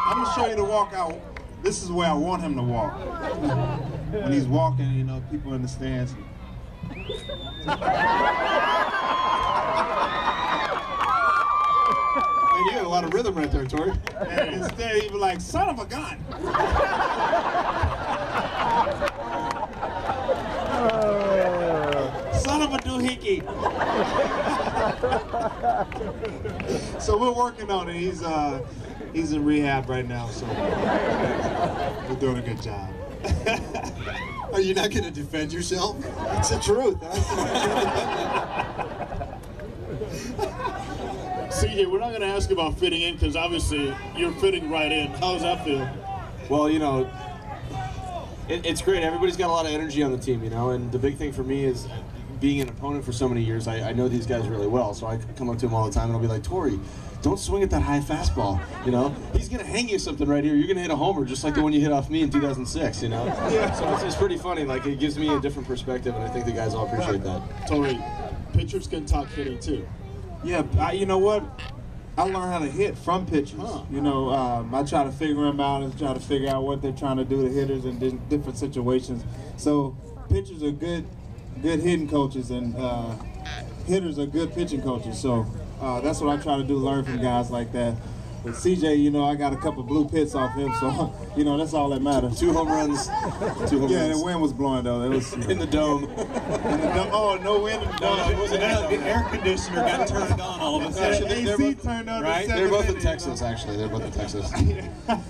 I'm gonna show you the walk out. This is where I want him to walk. When he's walking, you know, people in the stands. Man, you had a lot of rhythm right there, Torii. And instead, he'd be like, "Son of a gun!" Son of a doohickey. So we're working on it. He's in rehab right now, so we're doing a good job. Are you not going to defend yourself? It's the truth. CJ, we're not going to ask you about fitting in because obviously you're fitting right in. How does that feel? Well, you know, it's great. Everybody's got a lot of energy on the team, you know, and the big thing for me is being an opponent for so many years. I know these guys really well, so I come up to them all the time and I'll be like, "Torii, don't swing at that high fastball, you know? He's going to hang you something right here. You're going to hit a homer just like the one you hit off me in 2006, you know?" Yeah. So it's pretty funny. Like, it gives me a different perspective, and I think the guys all appreciate that. Torii, pitchers can talk hitting too. Yeah, you know what? I learned how to hit from pitchers. Huh. You know, I try to figure them out and try to figure out what they're trying to do to hitters in different situations. So pitchers are good hitting coaches, and hitters are good pitching coaches. So that's what I try to do, learn from guys like that. But CJ, you know, I got a couple blue pits off him, so, you know, that's all that matters. Two home runs. Yeah, the wind was blowing, though. It was in the dome. Oh, no wind in the dome. No, it wasn't. The air conditioner got turned on all of a sudden. The AC turned on. Right? They're both in Texas, actually. They're both in Texas.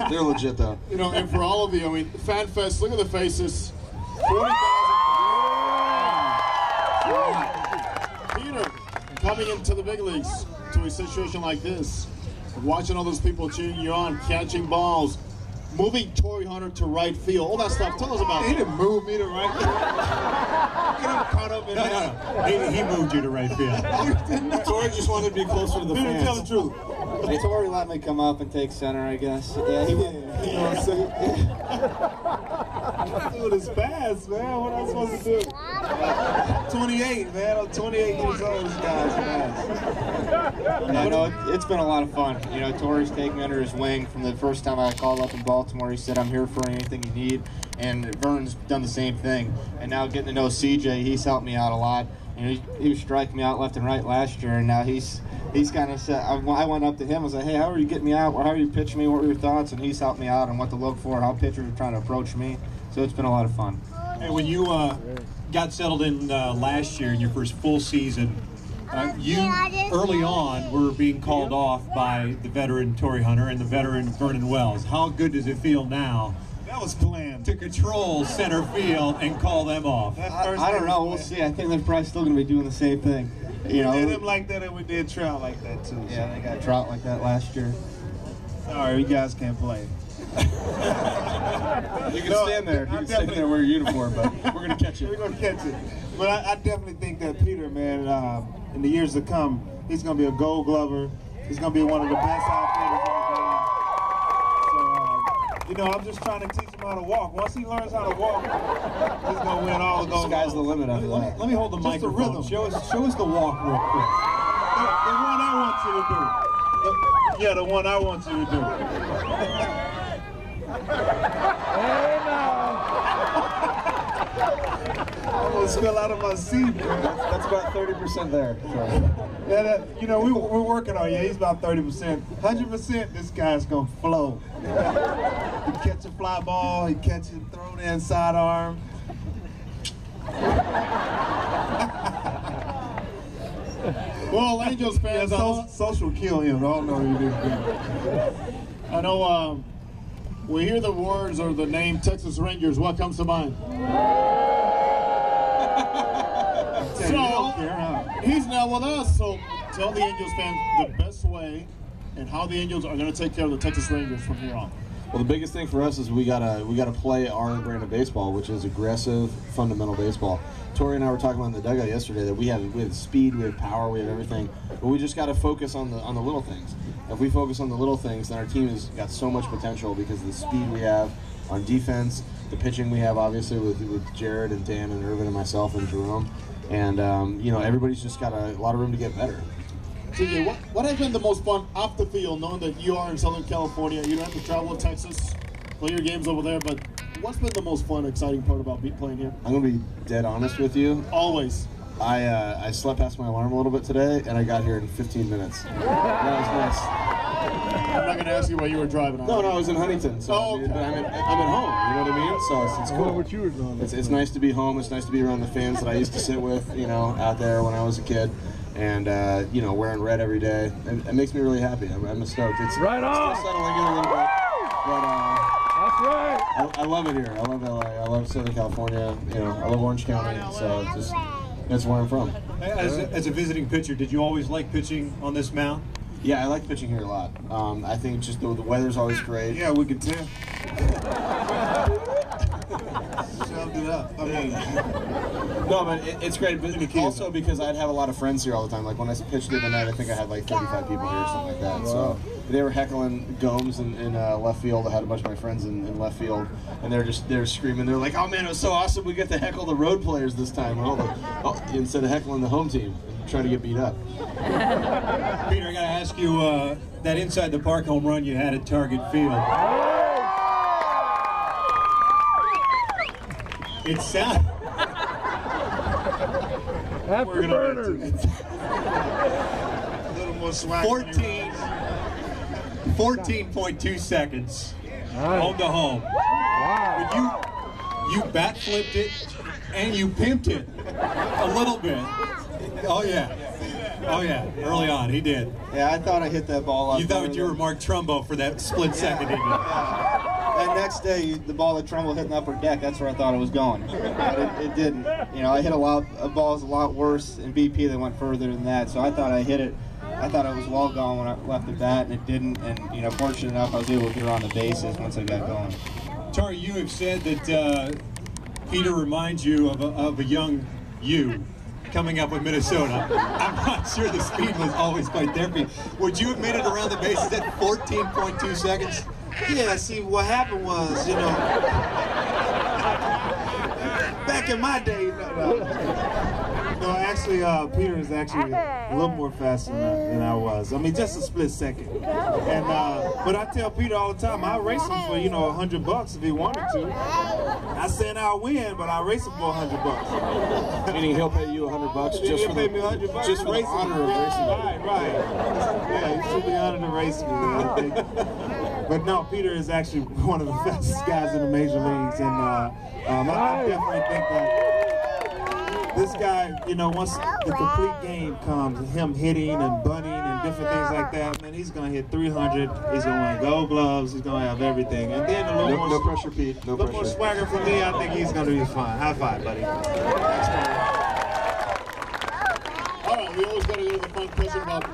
They're legit, though. You know, and for all of you, I mean, Fan Fest, look at the faces. 40,000. Peter, coming into the big leagues to a situation like this, watching all those people cheering you on, catching balls, moving Torii Hunter to right field, all that stuff. Tell us about He that. didn't move me to right field. Get him caught up in that. He moved you to right field. Torii just wanted to be closer to the Peter, tell the fans. truth. Hey, Torii let me come up and take center, I guess. Yeah, he would. You know, so, Dude, it's fast, man. What am I supposed to do? 28, man. I'm 28 years old. This guy's fast. you know, it's been a lot of fun. You know, Torii's taken me under his wing from the first time I called up in Baltimore. He said, "I'm here for anything you need." And Vern's done the same thing. And now getting to know CJ, he's helped me out a lot. You know, he was striking me out left and right last year, and now he's kind of said, I went up to him and was like, "Hey, how are you getting me out? How are you pitching me? What were your thoughts?" And he's helped me out on what to look for, how pitchers are trying to approach me. So it's been a lot of fun. Hey, when you got settled in last year in your first full season, you early on were being called off by the veteran Torii Hunter and the veteran Vernon Wells. How good does it feel now That was planned. to control center field and call them off? I don't know. We'll see. I think they're probably still going to be doing the same thing. You know, We did him like that, and we did Trout like that, too. yeah, they got Trout like that last year. Sorry, you guys can't play. You can stand there. You can stand there and wear your uniform, but we're going to catch We're you. going to catch it. But I definitely think that Peter, man, in the years to come, he's going to be a Gold Glover. He's going to be one of the best outfielders in the game. So, you know, I'm just trying to teach him how to walk. Once he learns how to walk, he's going to win all the Gold Sky's the Glovers. limit after that. Let me hold the Just the microphone. rhythm. Show us the walk real quick. The one I want you to do. Yeah, the one I want you to do. I almost fell out of my seat. That's about 30% there. Yeah, you know, we're working on it. Yeah, he's about 30%. 100%, this guy's going to flow. He catch a fly ball, he catch it, throw the inside arm. Well, Angels Yeah, fans, social kill him. I don't know who you I know we hear the words or the name Texas Rangers. What comes to mind? So, he's now with us, so tell the Angels fans the best way and how the Angels are going to take care of the Texas Rangers from here on. Well, the biggest thing for us is we gotta play our brand of baseball, which is aggressive, fundamental baseball. Torii and I were talking about in the dugout yesterday that we have speed, we have power, we have everything, but we just got to focus on the little things. If we focus on the little things, then our team has got so much potential because of the speed we have on defense, the pitching we have obviously with Jared and Dan and Irvin and myself and Jerome, and you know, everybody's just got a lot of room to get better. CJ, what has been the most fun off the field, knowing that you are in Southern California? You don't have to travel to Texas, play your games over there, but what's been the most fun, exciting part about playing here? I'm gonna be dead honest with you. Always. I slept past my alarm a little bit today, and I got here in 15 minutes. That was nice. I'm not gonna ask you why you were driving. No, I was in Huntington, so okay. I'm at home. You know what I mean? So it's cool. What you were doing? It's nice to be home. It's nice to be around the fans that I used to sit with, you know, out there when I was a kid, and you know, wearing red every day. It makes me really happy. I'm stoked. It's right on. Still settling in a little bit, but that's right. I love it here. I love LA. I love Southern California. You know, I love Orange County. So just that's where I'm from. As a visiting pitcher, did you always like pitching on this mound? Yeah, I like pitching here a lot. I think just the weather's always great. Yeah, we can tell. Shoved it up. I mean, no, but it's great. But also because I'd have a lot of friends here all the time. Like when I pitched the other night, I think I had like 35 people here or something like that. So they were heckling Gomes in left field. I had a bunch of my friends in left field, and they're screaming. They're like, "Oh man, it was so awesome! We get to heckle the road players this time, instead of heckling the home team and trying to get beat up." Peter, I got to ask you that inside the park home run you had at Target Field. It sounded. Afterburner. a little more swag. 14.2 seconds home to home. Wow. But you bat flipped it and you pimped it a little bit. Oh yeah. Oh yeah, early on, he did. Yeah, I thought I hit that ball up. You thought you were Mark Trumbo for that split second, didn't you? That next day, the ball that Trumbull hit in the upper deck, that's where I thought it was going. But it didn't. You know, I hit balls a lot worse in BP that went further than that, so I thought I hit it. I thought it was well gone when I left the bat, and it didn't. And, you know, fortunate enough, I was able to get around the bases once I got going. Torii, you have said that Peter reminds you of a young you coming up with Minnesota. I'm not sure the speed was always quite there for you. Would you have made it around the bases at 14.2 seconds? Yeah, see, what happened was, you know, back in my day, no, actually, Peter is actually a little more faster than I was. I mean, just a split second. And but I tell Peter all the time, I'll race him for, you know, $100 if he wanted to. I said I'll win, but I'll race him for $100. Meaning he'll pay you $100 just for pay me $100 just for the honor of racing. Right. Yeah, he should be honored to race me. I think. But no, Peter is actually one of the fastest guys in the major leagues, and I definitely think that this guy, you know, once the complete game comes, him hitting and bunting and different things like that, man, he's gonna hit 300. He's gonna win Gold Gloves. He's gonna have everything, and then a little No pressure, Pete. No pressure. more swagger for me. I think he's gonna be fine. High five, buddy. All right, we always got to go to the fun question about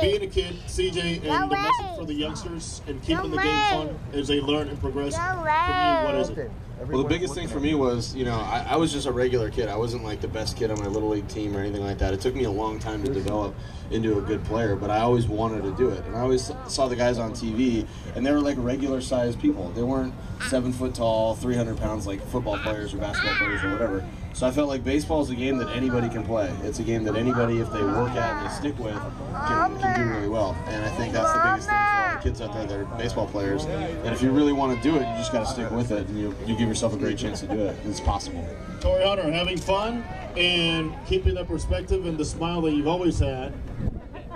being a kid, CJ, and the message for the youngsters and keeping the game fun as they learn and progress. For me, what is it? Well, the biggest thing for me was, you know, I was just a regular kid. I wasn't like the best kid on my little league team or anything like that. It took me a long time to develop into a good player, but I always wanted to do it. And I always saw the guys on TV, and they were like regular sized people. They weren't 7 foot tall, 300 pounds like football players or basketball players or whatever. So I felt like baseball is a game that anybody can play. It's a game that anybody, if they work at and they stick with, can do really well. And I think that's the biggest thing for all the kids out there that are baseball players. And if you really want to do it, you just got to stick with it, and you give yourself a great chance to do it. It's possible. Torii Hunter, having fun and keeping that perspective and the smile that you've always had,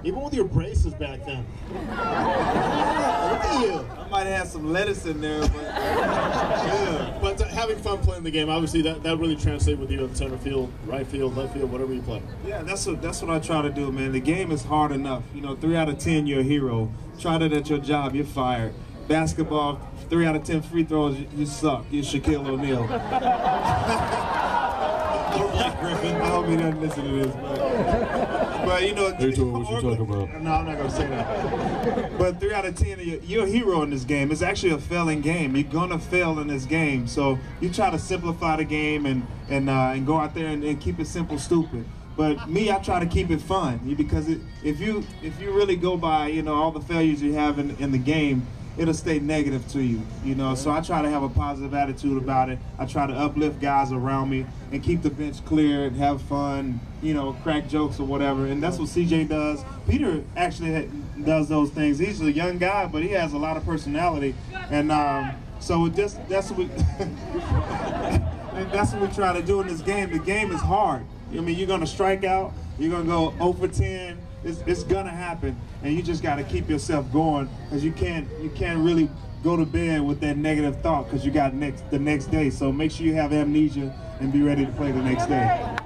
even with your braces back then. Look at you. I might have some lettuce in there, but yeah. But having fun playing the game, obviously that really translates with you in center field, right field, left field, whatever you play. Yeah, that's what I try to do, man. The game is hard enough. You know, 3 out of 10, you're a hero. Try that at your job, you're fired. Basketball, 3 out of 10 free throws, you suck. You're Shaquille O'Neal. Or Blake Griffin. I hope he doesn't listen to this, but you know. Hey, Joe, what you talking about? No, I'm not gonna say that. But 3 out of 10, you're a hero in this game. It's actually a failing game. You're gonna fail in this game, so you try to simplify the game and go out there and keep it simple, stupid. But me, I try to keep it fun, because if you really go by, you know, all the failures you have in the game, it'll stay negative to you, you know. So I try to have a positive attitude about it. I try to uplift guys around me and keep the bench clear and have fun, you know, crack jokes or whatever. And that's what CJ does. Peter actually does those things. He's a young guy, but he has a lot of personality. And so that's what we that's what we try to do in this game. The game is hard. I mean, you're gonna strike out. You're gonna go 0 for 10. It's gonna happen, and you just gotta keep yourself going, because you can't really go to bed with that negative thought, because you got the next day. So make sure you have amnesia and be ready to play the next day.